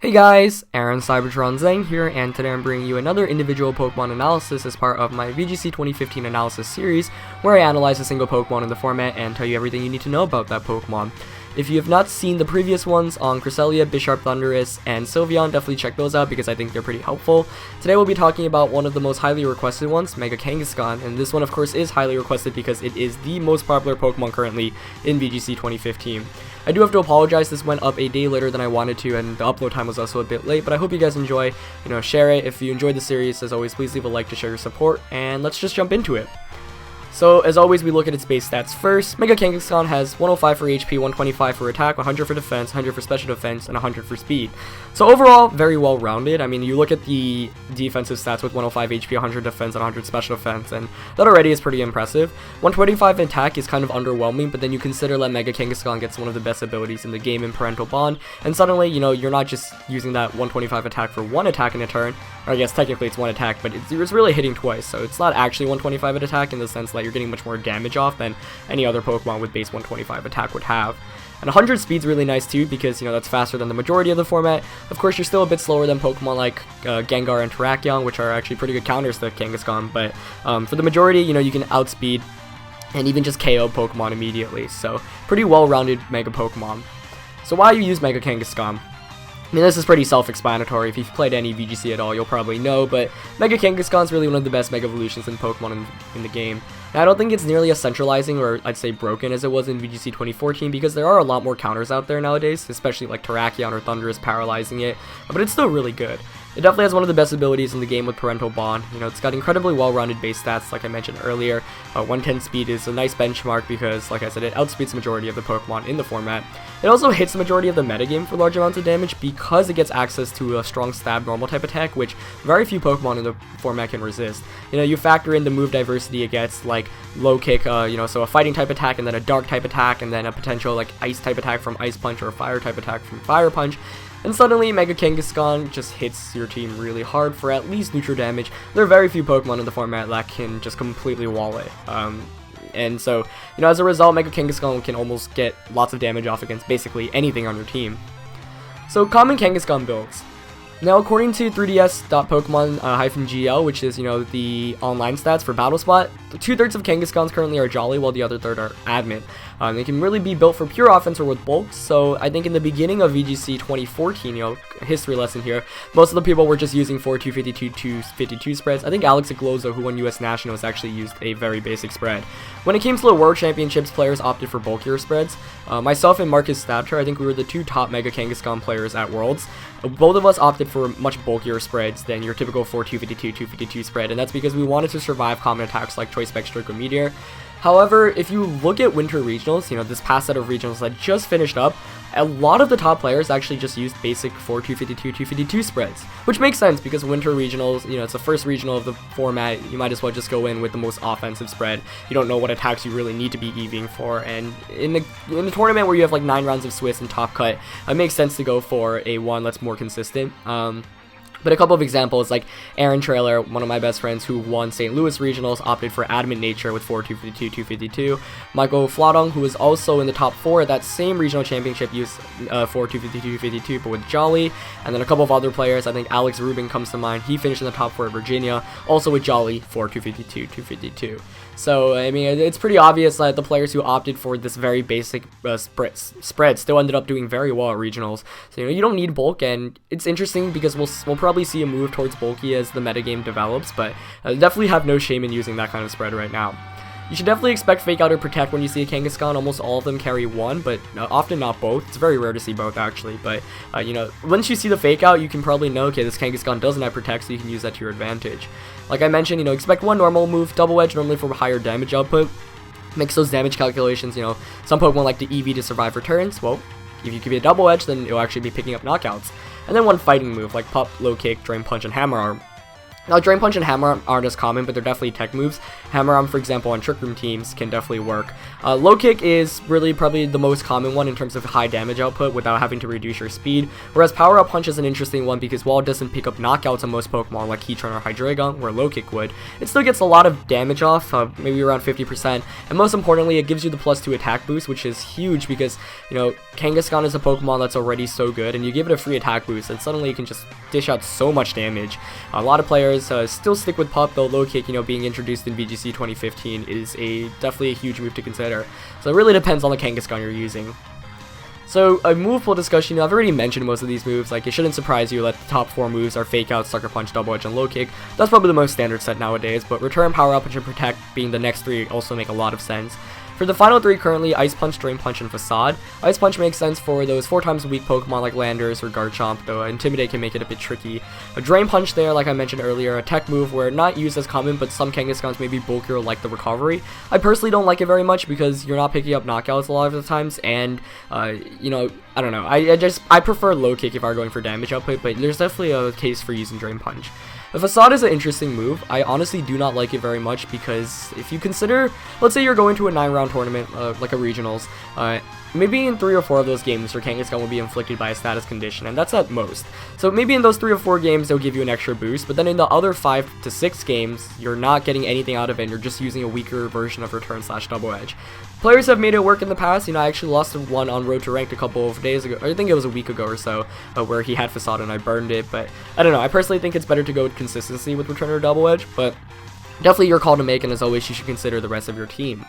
Hey guys, Aaron Cybertron Zhang here, and today I'm bringing you another individual Pokemon analysis as part of my VGC 2015 analysis series, where I analyze a single Pokemon in the format and tell you everything you need to know about that Pokemon. If you have not seen the previous ones on Cresselia, Bisharp, Thundurus, and Sylveon, definitely check those out because I think they're pretty helpful. Today we'll be talking about one of the most highly requested ones, Mega Kangaskhan, and this one of course is highly requested because it is the most popular Pokemon currently in VGC 2015. I do have to apologize, this went up a day later than I wanted to, and the upload time was also a bit late, but I hope you guys enjoy, share it. If you enjoyed the series, as always, please leave a like to show your support, and let's just jump into it. So, as always, we look at its base stats first. Mega Kangaskhan has 105 for HP, 125 for attack, 100 for defense, 100 for special defense, and 100 for speed. So overall, very well rounded. I mean, you look at the defensive stats with 105 HP, 100 defense, and 100 special defense, and that already is pretty impressive. 125 attack is kind of underwhelming, but then you consider that Mega Kangaskhan gets one of the best abilities in the game in Parental Bond, and suddenly, you're not just using that 125 attack for one attack in a turn, or I guess technically it's one attack, but it's really hitting twice, so it's not actually 125 at attack in the sense that you're getting much more damage off than any other Pokemon with base 125 attack would have. And 100 speed's really nice too because, that's faster than the majority of the format. Of course, you're still a bit slower than Pokemon like Gengar and Terrakion, which are actually pretty good counters to Kangaskhan, but for the majority, you can outspeed and even just KO Pokemon immediately, so pretty well-rounded Mega Pokemon. So why you use Mega Kangaskhan? I mean, this is pretty self-explanatory. If you've played any VGC at all, you'll probably know, but Mega Kangaskhan is really one of the best Mega Evolutions in Pokemon in the game. Now, I don't think it's nearly as centralizing, or I'd say broken, as it was in VGC 2014, because there are a lot more counters out there nowadays, especially like Terrakion or Thundurus paralyzing it, but it's still really good. It definitely has one of the best abilities in the game with Parental Bond. It's got incredibly well-rounded base stats, like I mentioned earlier. 110 speed is a nice benchmark because, like I said, it outspeeds the majority of the Pokemon in the format. It also hits the majority of the metagame for large amounts of damage because it gets access to a strong stab normal type attack, which very few Pokemon in the format can resist. You factor in the move diversity it gets, like low kick, so a fighting type attack and then a dark type attack and then a potential like ice type attack from Ice Punch or a fire type attack from Fire Punch. And suddenly, Mega Kangaskhan just hits your team really hard for at least neutral damage. There are very few Pokemon in the format that can just completely wall it. And so, as a result, Mega Kangaskhan can almost get lots of damage off against basically anything on your team. So, common Kangaskhan builds. Now, according to 3ds.pokemon-gl, which is, the online stats for Battle Spot, 2/3 of Kangaskhan's currently are Jolly, while the other third are Admin. They can really be built for pure offense or with bulk, so I think in the beginning of VGC 2014, history lesson here, most of the people were just using 4-252, 252 spreads. I think Alex Iglozo, who won US Nationals, actually used a very basic spread. When it came to the World Championships, players opted for bulkier spreads. Myself and Marcus Stabter, I think we were the two top Mega Kangaskhan players at Worlds. Both of us opted for much bulkier spreads than your typical 4-252, 252 spread, and that's because we wanted to survive common attacks like Choice Spec, Draco Meteor. However, if you look at Winter Regionals, this past set of regionals that just finished up, a lot of the top players actually just used basic 4-252, 252 spreads, which makes sense because Winter Regionals, it's the first regional of the format. You might as well just go in with the most offensive spread. You don't know what attacks you really need to be EVing for, and in the tournament where you have like 9 rounds of Swiss and Top Cut, it makes sense to go for a one that's more consistent. But a couple of examples, like Aaron Trailer, one of my best friends who won St. Louis Regionals, opted for Adamant Nature with 4-252, 252. Michael Fladong, who was also in the top 4 at that same regional championship, used 4-252, 252, but with Jolly. And then a couple of other players, I think Alex Rubin comes to mind. He finished in the top 4 at Virginia, also with Jolly, 4-252, 252. So, I mean, it's pretty obvious that the players who opted for this very basic spread still ended up doing very well at regionals. So, you don't need bulk, and it's interesting because we'll probably see a move towards bulky as the metagame develops, but definitely have no shame in using that kind of spread right now. You should definitely expect Fake Out or Protect when you see a Kangaskhan. Almost all of them carry one, but often not both. It's very rare to see both, actually, but, once you see the Fake Out, you can probably know, okay, this Kangaskhan doesn't have Protect, so you can use that to your advantage. Like I mentioned, expect one normal move, Double Edge normally for higher damage output. Makes those damage calculations, some Pokemon like to EV to survive returns. Well, if you give it a Double Edge, then it'll actually be picking up knockouts. And then one fighting move, like Pop, Low Kick, Drain Punch, and Hammer Arm. Now, Drain Punch and Hammer Arm aren't as common, but they're definitely tech moves. Hammer Arm, for example, on Trick Room teams can definitely work. Low Kick is really probably the most common one in terms of high damage output without having to reduce your speed, whereas Power Up Punch is an interesting one because while it doesn't pick up knockouts on most Pokemon like Heatran or Hydreigon, where Low Kick would, it still gets a lot of damage off, maybe around 50%, and most importantly, it gives you the +2 attack boost, which is huge because, you know, Kangaskhan is a Pokemon that's already so good, and you give it a free attack boost, and suddenly you can just dish out so much damage. A lot of players still stick with Pup, though Low Kick, you know, being introduced in VGC 2015 is definitely a huge move to consider. So it really depends on the Kangaskhan you're using. So a move pool discussion, I've already mentioned most of these moves. Like, it shouldn't surprise you that the top 4 moves are Fake Out, Sucker Punch, Double Edge, and Low Kick. That's probably the most standard set nowadays, but Return, Power Up, and Protect being the next 3 also make a lot of sense. For the final 3 currently, Ice Punch, Drain Punch, and Facade. Ice Punch makes sense for those 4 times a week Pokemon like Landers or Garchomp, though Intimidate can make it a bit tricky. A Drain Punch there, like I mentioned earlier, a tech move where not used as common, but some Kangaskhan's may be bulkier like the Recovery. I personally don't like it very much because you're not picking up knockouts a lot of the times, and, you know, I don't know, I prefer Low Kick if I were going for damage output, but there's definitely a case for using Drain Punch. The Facade is an interesting move. I honestly do not like it very much because if you consider, let's say you're going to a 9-round tournament, like a regionals, maybe in 3 or 4 of those games your Kangaskhan will be inflicted by a status condition, and that's at most. So maybe in those 3 or 4 games they'll give you an extra boost, but then in the other 5 to 6 games, you're not getting anything out of it, and you're just using a weaker version of Return/Double Edge. Players have made it work in the past. You know, I actually lost one on Road to Ranked a couple of days ago. I think it was a week ago or so, where he had Facade and I burned it. But I don't know. I personally think it's better to go with consistency with Return or Double Edge, but definitely your call to make, and as always, you should consider the rest of your team.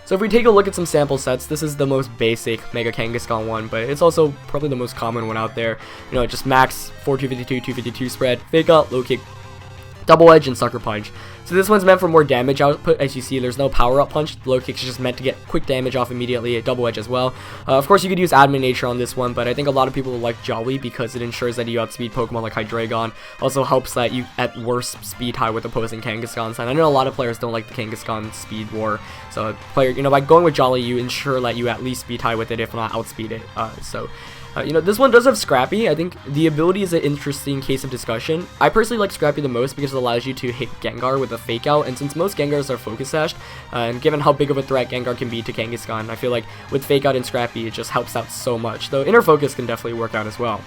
So if we take a look at some sample sets, this is the most basic Mega Kangaskhan one, but it's also probably the most common one out there. You know, just max 4 252, 252 spread, Fake Out, Low Kick, Double Edge, and Sucker Punch. So this one's meant for more damage output. As you see, there's no Power Up Punch. Low Kick is just meant to get quick damage off immediately. Double Edge as well. Of course, you could use Admin Nature on this one, but I think a lot of people like Jolly because it ensures that you outspeed Pokemon like Hydreigon. Also helps that you at worst speed tie with opposing Kangaskhan's. And I know a lot of players don't like the Kangaskhan speed war. So player, you know, by going with Jolly, you ensure that you at least speed tie with it, if not outspeed it. You know, this one does have Scrappy. I think the ability is an interesting case of discussion. I personally like Scrappy the most because it allows you to hit Gengar with a Fake Out, and since most Gengars are Focus Sashed, and given how big of a threat Gengar can be to Kangaskhan, I feel like with Fake Out and Scrappy, it just helps out so much, though Inner Focus can definitely work out as well.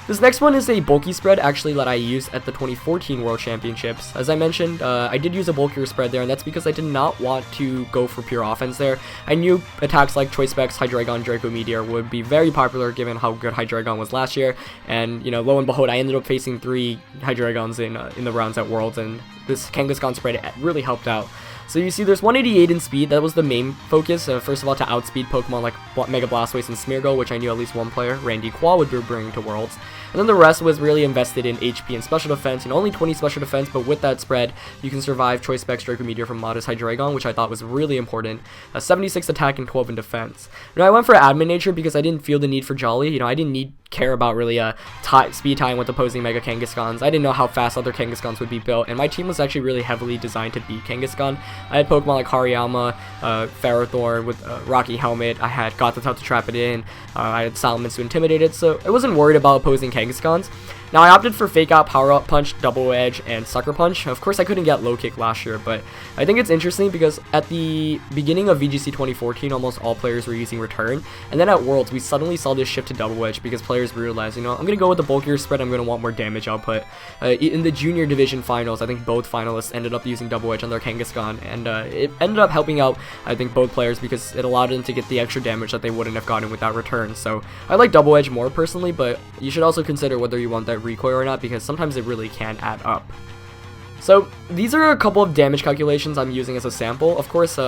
This next one is a bulky spread, actually, that I used at the 2014 World Championships. As I mentioned, I did use a bulkier spread there, and that's because I did not want to go for pure offense there. I knew attacks like Choice Specs, Hydreigon, Draco Meteor would be very popular given how good Hydreigon was last year, and, you know, lo and behold, I ended up facing 3 Hydreigons in the rounds at Worlds, and this Kangaskhan spread really helped out. So you see there's 188 in speed. That was the main focus, first of all, to outspeed Pokemon like Mega Blastoise and Smeargle, which I knew at least one player, Randy Quall, would be bringing to Worlds. And then the rest was really invested in HP and special defense, and only 20 special defense, but with that spread, you can survive Choice Specs, Draco Meteor from Modest Hydreigon, which I thought was really important. 76 attack and 12 in defense. Now I went for Admin Nature because I didn't feel the need for Jolly. You know, I didn't care about really speed tying with opposing Mega Kangaskhan's. I didn't know how fast other Kangaskhan's would be built, and my team was actually really heavily designed to beat Kangaskhan. I had Pokemon like Hariyama, Ferrothorn with Rocky Helmet, I had Gothitelle to trap it in, I had Salamence to intimidate it, so I wasn't worried about opposing Kangaskhan's. Now I opted for Fake Out, Power Up Punch, Double Edge, and Sucker Punch. Of course I couldn't get Low Kick last year, but I think it's interesting because at the beginning of VGC 2014, almost all players were using Return, and then at Worlds we suddenly saw this shift to Double Edge because players realized, you know, I'm going to go with the bulkier spread, I'm going to want more damage output. In the Junior Division Finals, I think both finalists ended up using Double Edge on their Kangaskhan, and it ended up helping out, I think, both players because it allowed them to get the extra damage that they wouldn't have gotten without Return. So I like Double Edge more personally, but you should also consider whether you want that recoil or not, because sometimes it really can add up. So these are a couple of damage calculations I'm using as a sample. Of course,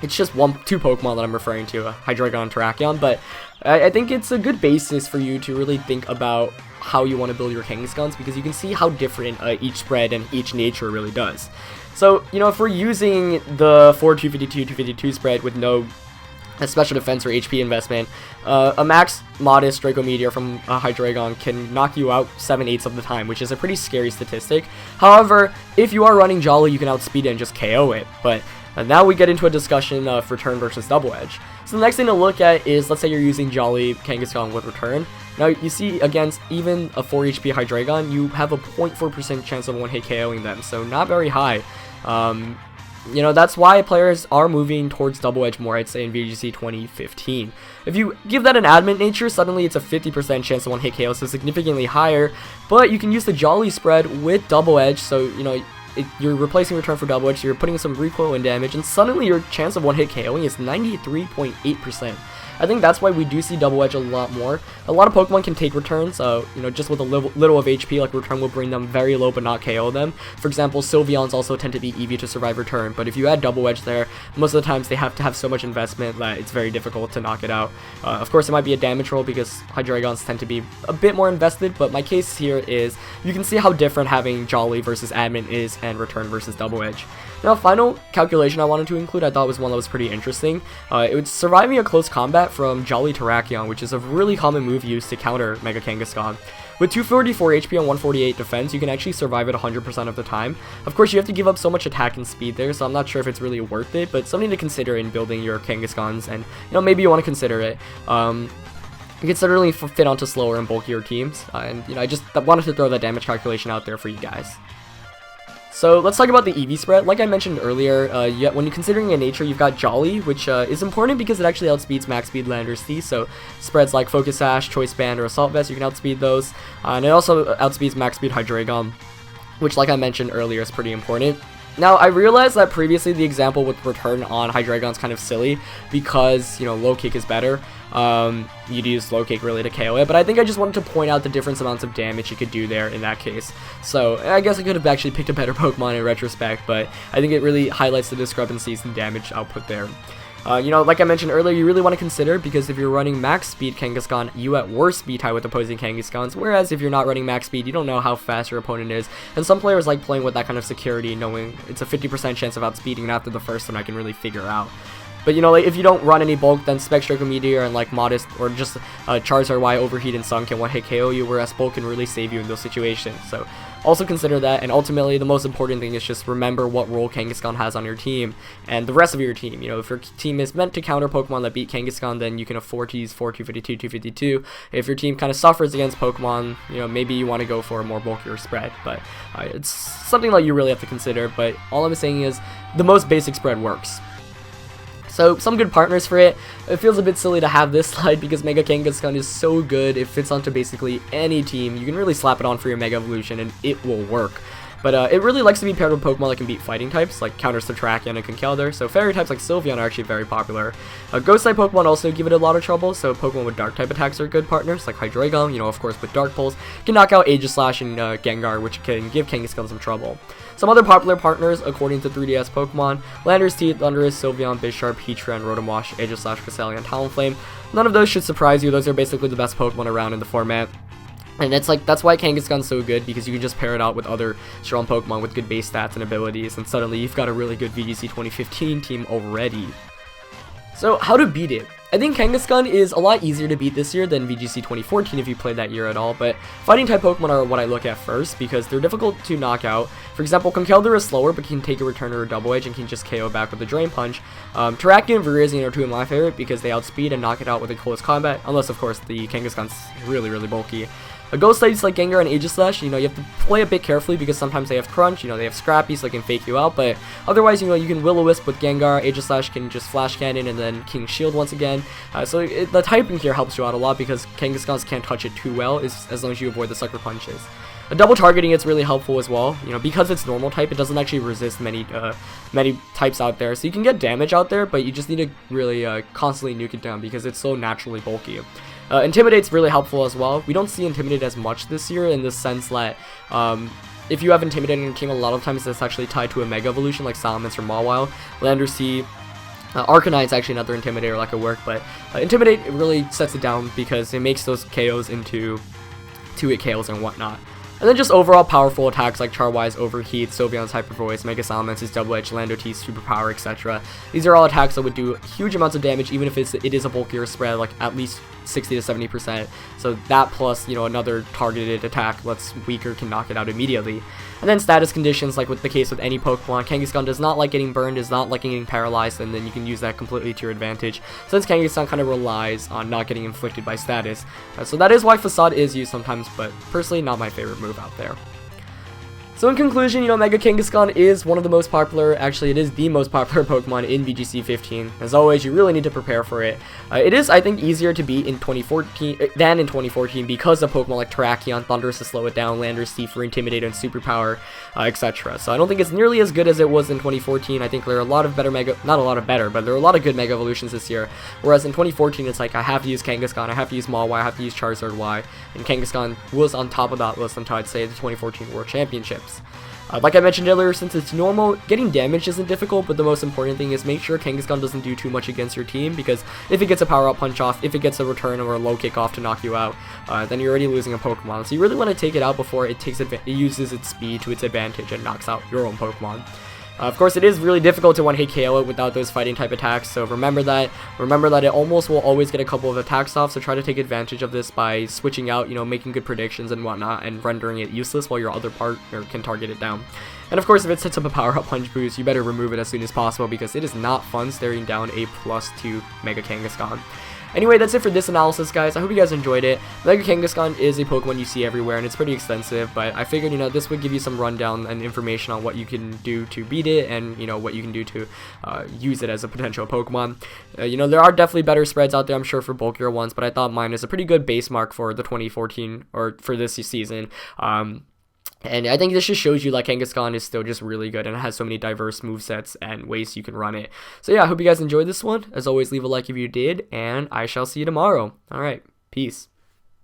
it's just 2 Pokemon that I'm referring to, Hydreigon and Terrakion, but I think it's a good basis for you to really think about how you want to build your Kangaskhan's, because you can see how different each spread and each nature really does. So, you know, if we're using the 4 252 252 spread with no special defense or HP investment, a max Modest Draco Meteor from Hydreigon can knock you out 7/8 of the time, which is a pretty scary statistic. However, if you are running Jolly, you can outspeed it and just KO it, but now we get into a discussion of Return versus Double Edge. So the next thing to look at is, let's say you're using Jolly Kangaskhan with return. Now you see against even a 4 HP Hydreigon, you have a 0.4% chance of one-hit KOing them, so not very high. You know, that's why players are moving towards Double Edge more, I'd say, in VGC 2015. If you give that an adamant nature, suddenly it's a 50% chance of one-hit KO, so significantly higher. But you can use the Jolly spread with Double Edge, so, you know, you're replacing return for Double Edge, so you're putting some recoil and damage, and suddenly your chance of one-hit KOing is 93.8%. I think that's why we do see Double Edge a lot more. A lot of Pokemon can take returns, you know, just with a little of HP, like return will bring them very low but not KO them. For example, Sylveons also tend to be easy to survive return, but if you add Double Edge there, most of the times they have to have so much investment that it's very difficult to knock it out. Of course, it might be a damage roll because Hydreigons tend to be a bit more invested, but my case here is you can see how different having Jolly versus Admin is and return versus Double Edge. Now, final calculation I wanted to include, I thought was one that was pretty interesting. It would surviving a close combat from Jolly Terrakion, which is a really common move used to counter Mega Kangaskhan. With 244 HP and 148 defense, you can actually survive it 100% of the time. Of course, you have to give up so much attack and speed there, so I'm not sure if it's really worth it, but something to consider in building your Kangaskhan's, and, you know, maybe you want to consider it. You can certainly fit onto slower and bulkier teams, and, you know, I just wanted to throw that damage calculation out there for you guys. So let's talk about the EV spread. Like I mentioned earlier, when you're considering a nature, you've got Jolly, which is important because it actually outspeeds max speed Landorus T. So spreads like Focus Sash, Choice Band, or Assault Vest, you can outspeed those. And it also outspeeds max speed Hydreigon, which, like I mentioned earlier, is pretty important. Now, I realized that previously the example with return on Hydreigon is kind of silly because, you know, low kick is better. You'd use low kick really to KO it, but I think I just wanted to point out the different amounts of damage you could do there in that case. So I guess I could have actually picked a better Pokemon in retrospect, but I think it really highlights the discrepancies in damage output there. You know, like I mentioned earlier, you really want to consider, because if you're running max speed Kangaskhan, you at worst speed tie with opposing Kangaskhan's, whereas if you're not running max speed, you don't know how fast your opponent is, and some players like playing with that kind of security, knowing it's a 50% chance of outspeeding, and after the first one I can really figure out. But, you know, like, if you don't run any bulk, then Spectral Meteor and, like, Modest or just Charizard Y Overheat and Sun can one-hit KO you, whereas bulk can really save you in those situations. So also consider that, and ultimately the most important thing is just remember what role Kangaskhan has on your team and the rest of your team. You know, if your team is meant to counter Pokemon that beat Kangaskhan, then you can afford to use 4, 252, 252. If your team kind of suffers against Pokemon, you know, maybe you want to go for a more bulkier spread, but it's something that you really have to consider. But all I'm saying is the most basic spread works. So, some good partners for it. It feels a bit silly to have this slide because Mega Kangaskhan is so good, it fits onto basically any team. You can really slap it on for your Mega Evolution and it will work. But it really likes to be paired with Pokemon that can beat fighting types, like counters to Terrakion and Conkeldurr, so fairy types like Sylveon are actually very popular. Ghost type Pokemon also give it a lot of trouble, so Pokemon with dark type attacks are good partners, like Hydreigon, you know, of course with Dark Pulse, can knock out Aegislash and Gengar, which can give Kangaskhan some trouble. Some other popular partners, according to 3DS Pokemon: Landorus T, Thundurus, Sylveon, Bisharp, Heatran, and Rotom-Wash, Aegislash, Cresselia, and Talonflame. None of those should surprise you, those are basically the best Pokemon around in the format. And it's like, that's why Kangaskhan's so good, because you can just pair it out with other strong Pokemon with good base stats and abilities, and suddenly you've got a really good VGC 2015 team already. So, how to beat it? I think Kangaskhan is a lot easier to beat this year than VGC 2014 if you played that year at all, but fighting type Pokemon are what I look at first because they're difficult to knock out. For example, Conkeldurr is slower but can take a return or a Double Edge and can just KO back with a Drain Punch. Terrakion and Virizion are two of my favorite because they outspeed and knock it out with a close combat, unless of course the Kangaskhan's really bulky. Ghost types like Gengar and Aegislash, you know, you have to play a bit carefully because sometimes they have Crunch, you know, they have Scrappy so they can fake you out, but otherwise, you know, you can Will-O-Wisp with Gengar, Aegislash can just Flash Cannon and then King Shield once again. So the typing here helps you out a lot because Kangaskhan's can't touch it too well as long as you avoid the Sucker Punches. Double targeting it's really helpful as well, you know, because it's normal type, it doesn't actually resist many types out there, so you can get damage out there, but you just need to really constantly nuke it down because it's so naturally bulky. Intimidate's really helpful as well. We don't see Intimidate as much this year in the sense that if you have Intimidate in your team, a lot of times that's actually tied to a Mega Evolution like Salamence or Mawile. Landorus T, Arcanite's actually another Intimidator that could work, but Intimidate really sets it down because it makes those KOs into 2-hit KOs and whatnot. And then just overall powerful attacks like Charwise, Overheat, Sylveon's Hyper Voice, Mega Salamence's Double Edge, Lando T's Superpower, etc. These are all attacks that would do huge amounts of damage even if it is a bulkier spread, like at least 60 to 70%. So that plus, you know, another targeted attack lets weaker can knock it out immediately. And then status conditions, like with the case with any Pokemon, Kangaskhan does not like getting burned, does not like getting paralyzed, and then you can use that completely to your advantage, since Kangaskhan kind of relies on not getting inflicted by status. So that is why Facade is used sometimes, but personally not my favorite move out there. So in conclusion, you know, Mega Kangaskhan is one of the most popular, actually it is the most popular Pokemon in VGC 15. As always, you really need to prepare for it. It is, I think, easier to beat in 2014 than in 2014 because of Pokemon like Terrakion, Thundurus to slow it down, Landorus, Steefer, Intimidate, and Superpower, etc. So I don't think it's nearly as good as it was in 2014. I think there are a lot of better not a lot of better, but there are a lot of good Mega Evolutions this year. Whereas in 2014, it's like I have to use Kangaskhan, I have to use Mawile, I have to use Charizard Y, and Kangaskhan was on top of that list until I'd say the 2014 World Championships. Like I mentioned earlier, since it's normal, getting damage isn't difficult, but the most important thing is make sure Kangaskhan doesn't do too much against your team, because if it gets a power-up punch off, if it gets a return or a low kick off to knock you out, then you're already losing a Pokemon. So you really want to take it out before it uses its speed to its advantage and knocks out your own Pokemon. Of course, it is really difficult to one-hit KO it without those fighting type attacks, so remember that. Remember that it almost will always get a couple of attacks off, so try to take advantage of this by switching out, you know, making good predictions and whatnot, and rendering it useless while your other partner can target it down. And of course, if it sets up a power-up punch boost, you better remove it as soon as possible, because it is not fun staring down a +2 Mega Kangaskhan. Anyway, that's it for this analysis, guys. I hope you guys enjoyed it. Mega Kangaskhan is a Pokemon you see everywhere, and it's pretty extensive, but I figured, you know, this would give you some rundown and information on what you can do to beat it, and, you know, what you can do to use it as a potential Pokemon. You know, there are definitely better spreads out there, I'm sure, for bulkier ones, but I thought mine is a pretty good base mark for the 2014, or for this season. And I think this just shows you like Kangaskhan is still just really good and it has so many diverse movesets and ways you can run it. So yeah, I hope you guys enjoyed this one. As always, leave a like if you did, and I shall see you tomorrow. Alright, peace.